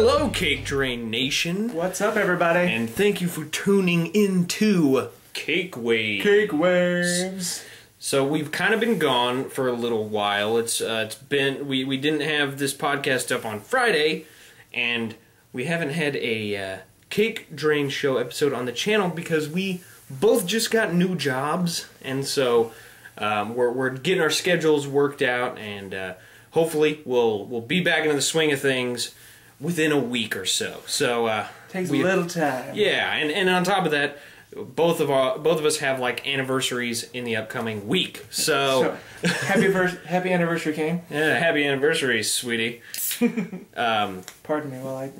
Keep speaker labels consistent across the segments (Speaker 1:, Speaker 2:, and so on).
Speaker 1: Hello, Cake Drain Nation.
Speaker 2: What's up, everybody?
Speaker 1: And thank you for tuning into CakeWaves.
Speaker 2: CakeWaves.
Speaker 1: So we've kind of been gone for a little while. It's been we didn't have this podcast up on Friday, and we haven't had a Cake Drain Show episode on the channel because we both just got new jobs, and so we're getting our schedules worked out, and hopefully we'll be back into the swing of things within a week or so. So
Speaker 2: takes a little time.
Speaker 1: Yeah, and on top of that, both of us have like anniversaries in the upcoming week. So
Speaker 2: happy anniversary, King.
Speaker 1: Yeah, happy anniversary, sweetie.
Speaker 2: Pardon me while I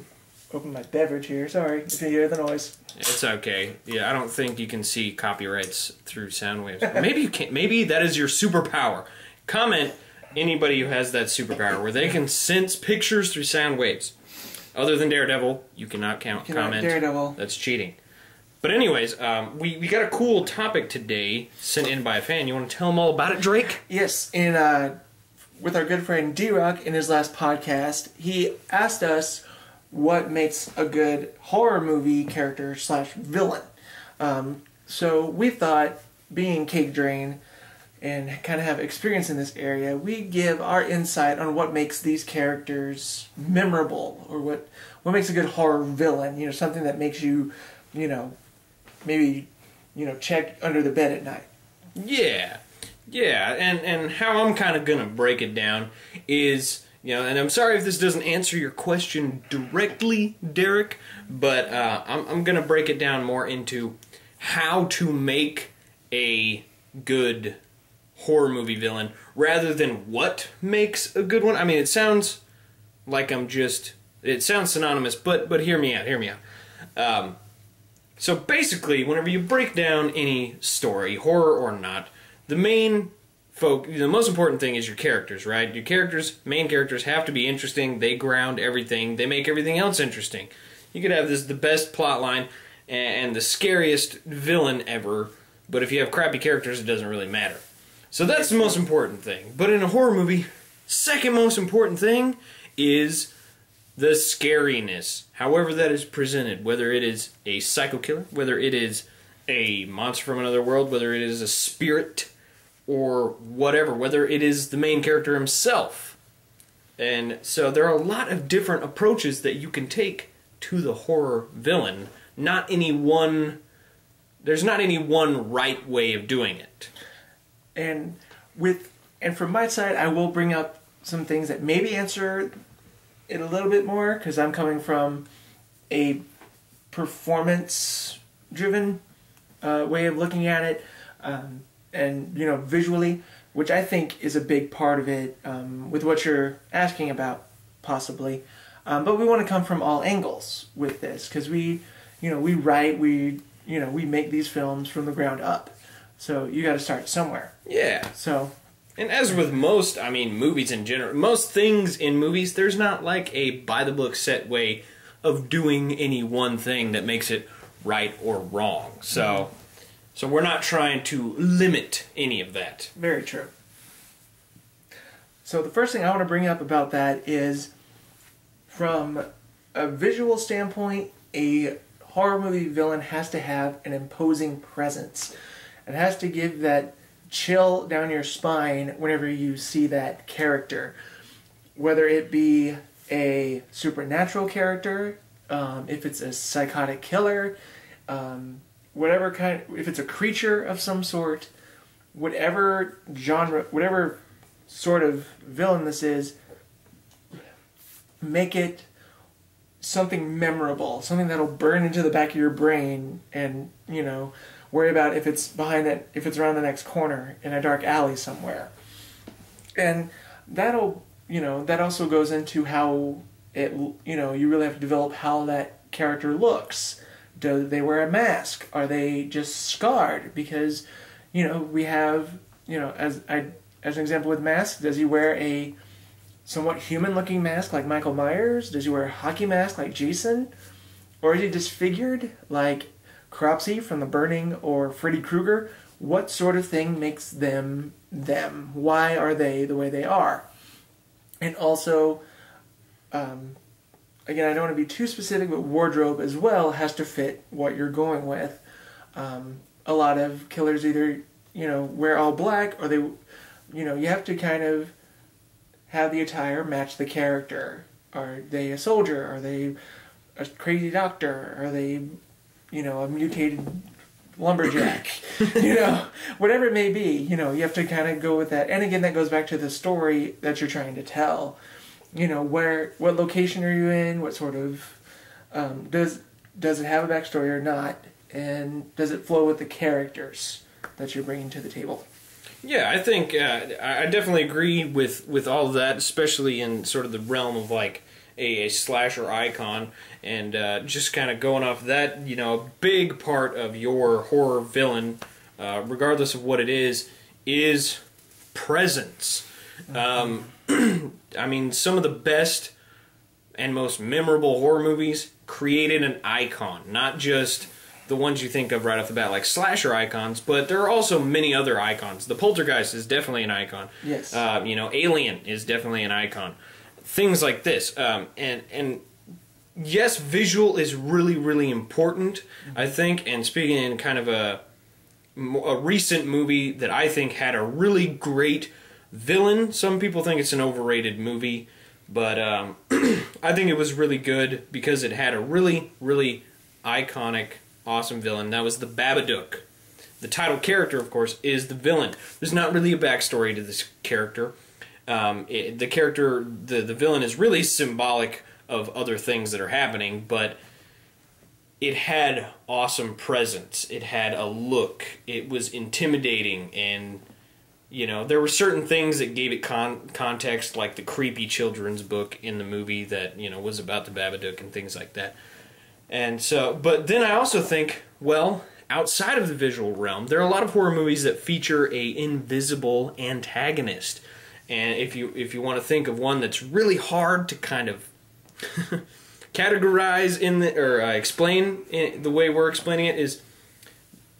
Speaker 2: open my beverage here. Sorry if you hear the noise.
Speaker 1: It's okay. Yeah, I don't think you can see copyrights through sound waves. Maybe you can. Maybe that is your superpower. Comment anybody who has that superpower where they can sense pictures through sound waves. Other than Daredevil, you cannot comment.
Speaker 2: Daredevil.
Speaker 1: That's cheating. But anyways, we got a cool topic today sent in by a fan. You want to tell them all about it, Drake?
Speaker 2: Yes, and with our good friend D-Rock in his last podcast, he asked us what makes a good horror movie character / villain. So we thought, being Cake Drain and kind of have experience in this area, we give our insight on what makes these characters memorable, or what makes a good horror villain. You know, something that makes you, maybe, check under the bed at night.
Speaker 1: Yeah, and how I'm kind of gonna break it down is, and I'm sorry if this doesn't answer your question directly, Derek, but I'm gonna break it down more into how to make a good horror movie villain rather than what makes a good one. I mean, it sounds like it sounds synonymous, but hear me out. So basically, whenever you break down any story, horror or not, the most important thing is your characters, right? Your main characters have to be interesting. They ground everything. They make everything else interesting. You could have the best plot line and the scariest villain ever, but if you have crappy characters, it doesn't really matter. So that's the most important thing. But in a horror movie, second most important thing is the scariness. However that is presented, whether it is a psycho killer, whether it is a monster from another world, whether it is a spirit, or whatever, whether it is the main character himself. And so there are a lot of different approaches that you can take to the horror villain. There's not any one right way of doing it.
Speaker 2: And from my side, I will bring up some things that maybe answer it a little bit more, because I'm coming from a performance-driven way of looking at it, and visually, which I think is a big part of it, with what you're asking about, possibly. But we want to come from all angles with this, because we write, we make these films from the ground up. So you got to start somewhere.
Speaker 1: Yeah.
Speaker 2: So,
Speaker 1: and as with most, movies in general, most things in movies, there's not like a by-the-book set way of doing any one thing that makes it right or wrong. So, so we're not trying to limit any of that.
Speaker 2: Very true. So the first thing I want to bring up about that is, from a visual standpoint, a horror movie villain has to have an imposing presence. It has to give that chill down your spine whenever you see that character. Whether it be a supernatural character, if it's a psychotic killer, if it's a creature of some sort, whatever genre, whatever sort of villain this is, make it something memorable, something that'll burn into the back of your brain, and worry about if it's around the next corner in a dark alley somewhere. And that also goes into how you really have to develop how that character looks. Do they wear a mask? Are they just scarred? Because we have as an example with masks, does he wear a somewhat human-looking mask like Michael Myers? Does he wear a hockey mask like Jason? Or is he disfigured like Cropsy from The Burning or Freddy Krueger? What sort of thing makes them them? Why are they the way they are? And also, again, I don't want to be too specific, but wardrobe as well has to fit what you're going with. A lot of killers either, wear all black, or they, you have to kind of have the attire match the character. Are they a soldier? Are they a crazy doctor? Are they, a mutated lumberjack? Whatever it may be, you have to kind of go with that. And again, that goes back to the story that you're trying to tell. What location are you in? What sort of, does it have a backstory or not? And does it flow with the characters that you're bringing to the table?
Speaker 1: Yeah, I think I definitely agree with all of that, especially in sort of the realm of like a slasher icon, and just kind of going off that, a big part of your horror villain, regardless of what it is presence. I mean, some of the best and most memorable horror movies created an icon, not just the ones you think of right off the bat, like slasher icons, but there are also many other icons. The Poltergeist is definitely an icon.
Speaker 2: Yes.
Speaker 1: Alien is definitely an icon. Things like this. And yes, visual is really, really important, I think. And speaking in kind of a recent movie that I think had a really great villain. Some people think it's an overrated movie, but I think it was really good because it had a really, really iconic, awesome villain. That was the Babadook. The title character, of course, is the villain. There's not really a backstory to this character. The villain is really symbolic of other things that are happening, but it had awesome presence. It had a look. It was intimidating, and there were certain things that gave it context, like the creepy children's book in the movie that was about the Babadook and things like that. And so, but then I also think, well, outside of the visual realm, there are a lot of horror movies that feature a invisible antagonist. And if you want to think of one that's really hard to kind of categorize explain in the way we're explaining it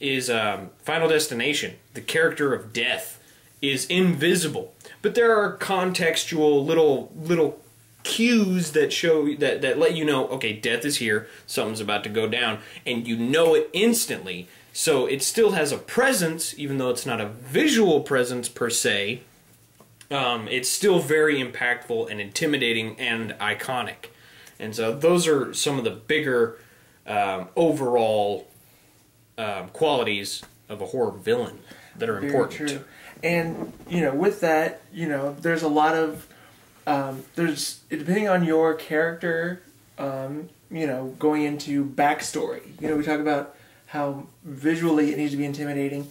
Speaker 1: is Final Destination. The character of Death is invisible, but there are contextual little cues that show that let you know, okay, death is here, something's about to go down, and you know it instantly. So it still has a presence, even though it's not a visual presence per se. It's still very impactful and intimidating and iconic. And so those are some of the bigger overall qualities of a horror villain that are important.
Speaker 2: Very true. And with that, there's a lot of depending on your character, going into backstory. We talk about how visually it needs to be intimidating.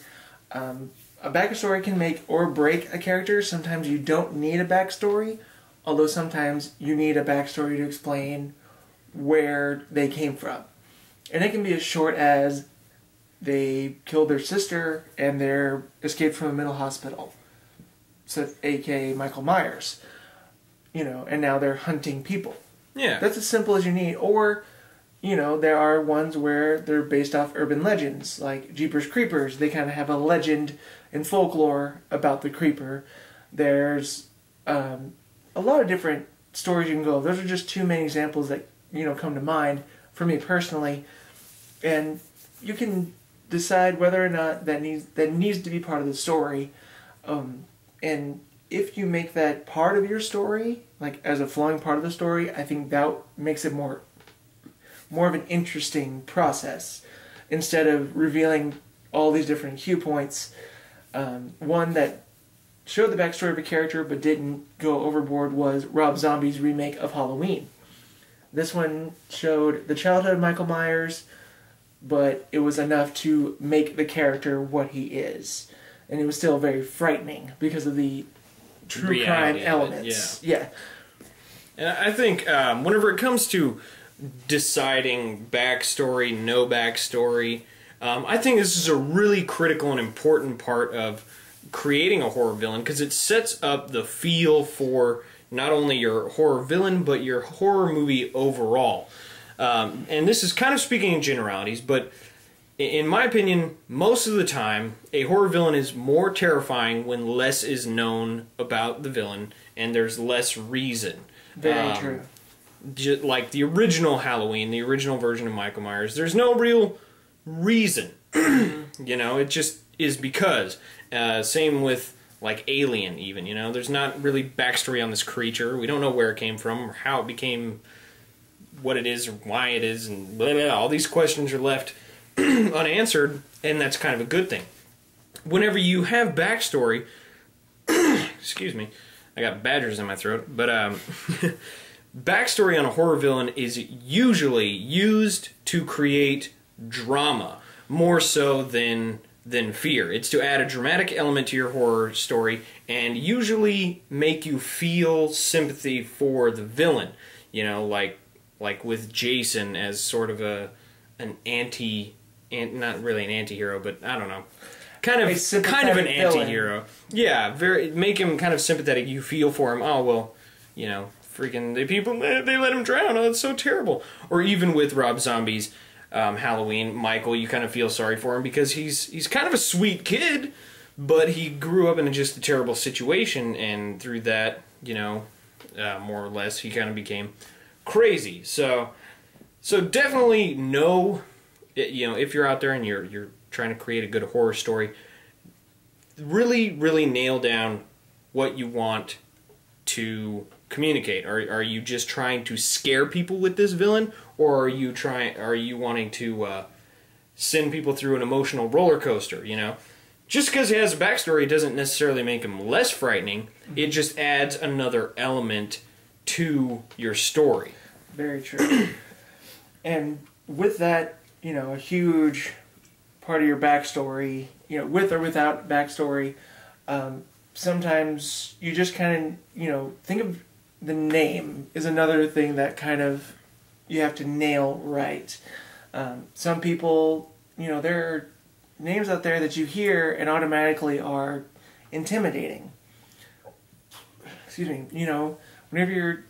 Speaker 2: A backstory can make or break a character. Sometimes you don't need a backstory, although sometimes you need a backstory to explain where they came from. And it can be as short as they killed their sister and they're escaped from a mental hospital, so aka Michael Myers. And now they're hunting people.
Speaker 1: Yeah.
Speaker 2: That's as simple as you need. Or, there are ones where they're based off urban legends, like Jeepers Creepers. They kind of have a legend and folklore about the creeper. There's a lot of different stories you can go. Those are just two main examples that, come to mind for me personally. And you can decide whether or not that needs to be part of the story. And if you make that part of your story, like as a flowing part of the story, I think that makes it more of an interesting process, instead of revealing all these different cue points. One that showed the backstory of a character but didn't go overboard was Rob Zombie's remake of Halloween. This one showed the childhood of Michael Myers, but it was enough to make the character what he is. And it was still very frightening because of the true crime elements. Yeah.
Speaker 1: And I think whenever it comes to deciding backstory, no backstory, I think this is a really critical and important part of creating a horror villain, because it sets up the feel for not only your horror villain, but your horror movie overall. And this is kind of speaking in generalities, but in my opinion, most of the time, a horror villain is more terrifying when less is known about the villain and there's less reason.
Speaker 2: Very true.
Speaker 1: like the original Halloween, the original version of Michael Myers, there's no real reason. You know, it just is because. Same with, like, Alien, even, you know? There's not really backstory on this creature. We don't know where it came from, or how it became what it is, or why it is, and blah, blah, blah. All these questions are left unanswered, and that's kind of a good thing. Whenever you have backstory... excuse me, I got badgers in my throat, but backstory on a horror villain is usually used to create drama, more so than fear. It's to add a dramatic element to your horror story and usually make you feel sympathy for the villain. You know, like with Jason as sort of an not really an anti-hero, but I don't know. Kind of an anti-hero. Yeah, make him kind of sympathetic. You feel for him. Oh, well, you know, freaking the people, they let him drown. Oh, it's so terrible. Or even with Rob Zombie's Halloween, Michael, you kind of feel sorry for him because he's kind of a sweet kid, but he grew up in just a terrible situation, and through that, you know, more or less, he kind of became crazy. So definitely know, you know, if you're out there and you're trying to create a good horror story, really, really nail down what you want to communicate. Are you just trying to scare people with this villain, or are you wanting to send people through an emotional roller coaster? You know, just because he has a backstory doesn't necessarily make him less frightening. It just adds another element to your story.
Speaker 2: Very true. And with that, you know, a huge part of your backstory, you know, with or without backstory, sometimes you just kind of, you know, think of the name is another thing that kind of you have to nail right. Some people, you know, there are names out there that you hear and automatically are intimidating. Excuse me. You know, whenever you're,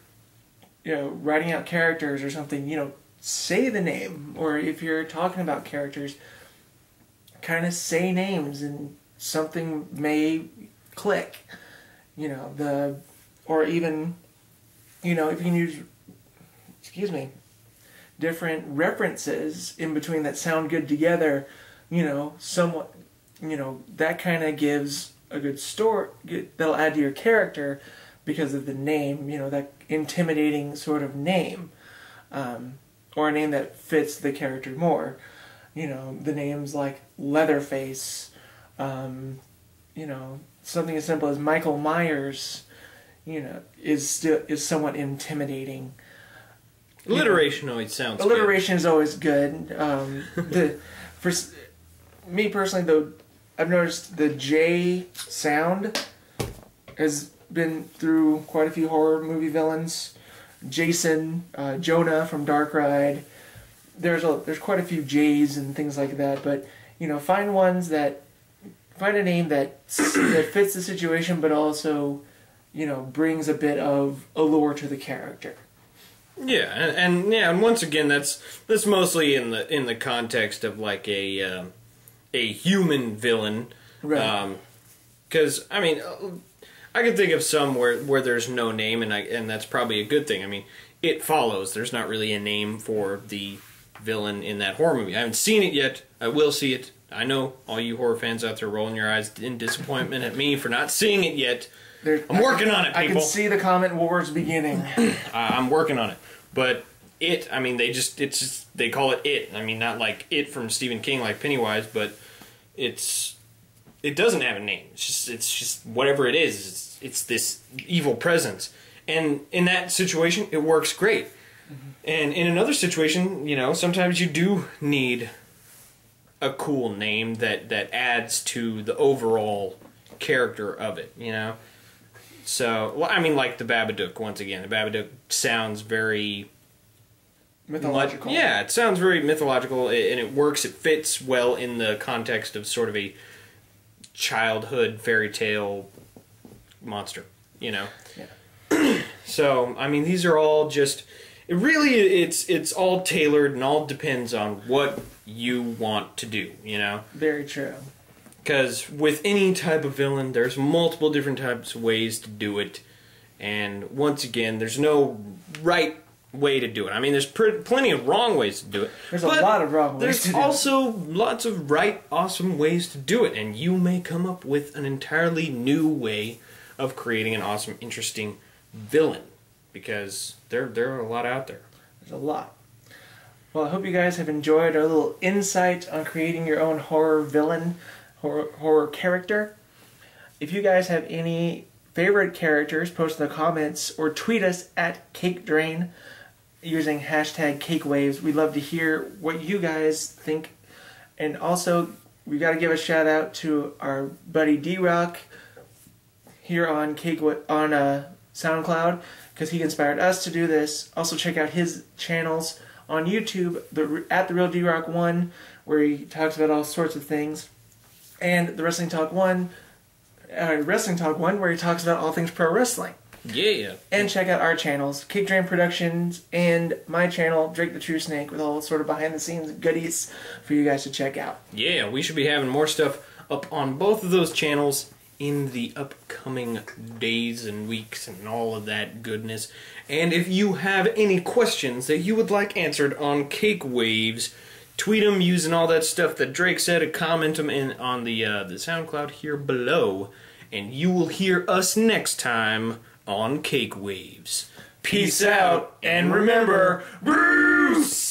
Speaker 2: you know, writing out characters or something, you know, say the name. Or if you're talking about characters, kind of say names and something may click. You know, or even, you know, if you can use, different references in between that sound good together, you know, somewhat, you know, that kind of gives a good story, that'll add to your character because of the name, you know, that intimidating sort of name, or a name that fits the character more. You know, the names like Leatherface, you know, something as simple as Michael Myers, you know, is somewhat intimidating.
Speaker 1: Alliteration always sounds
Speaker 2: alliteration good. Is always good. For me personally, though, I've noticed the J sound has been through quite a few horror movie villains. Jason, Jonah from Dark Ride. There's quite a few J's and things like that, but you know, find a name that fits the situation, but also, you know, brings a bit of allure to the character.
Speaker 1: Yeah, and once again, that's mostly in the context of like a human villain,
Speaker 2: right?
Speaker 1: Because I mean, I can think of some where there's no name, and that's probably a good thing. I mean, It Follows. There's not really a name for the villain in that horror movie. I haven't seen it yet. I will see it. I know all you horror fans out there rolling your eyes in disappointment at me for not seeing it yet. I'm working on it, people.
Speaker 2: I can see the comment wars beginning.
Speaker 1: I'm working on it. But It, I mean, they call it It. I mean, not like It from Stephen King, like Pennywise, but it doesn't have a name. It's just whatever it is. It's this evil presence. And in that situation, it works great. Mm-hmm. And in another situation, you know, sometimes you do need a cool name that adds to the overall character of it, you know? So, well, I mean, like the Babadook, once again. The Babadook sounds very
Speaker 2: mythological.
Speaker 1: Yeah, it sounds very mythological, and it works. It fits well in the context of sort of a childhood fairy tale monster, you know?
Speaker 2: Yeah.
Speaker 1: So, I mean, these are all just... It's all tailored and all depends on what you want to do, you know?
Speaker 2: Very true.
Speaker 1: Because with any type of villain, there's multiple different types of ways to do it. And once again, there's no right way to do it. I mean, there's plenty of wrong ways to do it.
Speaker 2: There's a lot of wrong ways to do it.
Speaker 1: There's also lots of right, awesome ways to do it, and you may come up with an entirely new way of creating an awesome, interesting villain, because there are a lot out there.
Speaker 2: There's a lot. Well, I hope you guys have enjoyed our little insight on creating your own horror villain, horror character. If you guys have any favorite characters, post in the comments or tweet us at CakeDrain using hashtag CakeWaves. We'd love to hear what you guys think. And also, we got to give a shout out to our buddy D-Rock here on SoundCloud, because he inspired us to do this. Also, check out his channels on YouTube, at The Real D-Rock 1, where he talks about all sorts of things, and the Wrestling Talk 1, where he talks about all things pro wrestling.
Speaker 1: Yeah.
Speaker 2: And check out our channels, Cake Drain Productions, and my channel, Drake the True Snake, with all sort of behind-the-scenes goodies for you guys to check out.
Speaker 1: Yeah, we should be having more stuff up on both of those channels in the upcoming days and weeks and all of that goodness. And if you have any questions that you would like answered on CakeWaves, tweet them using all that stuff that Drake said, and comment them on the SoundCloud here below, and you will hear us next time on CakeWaves. Peace out, and remember, BRUUUUUCE!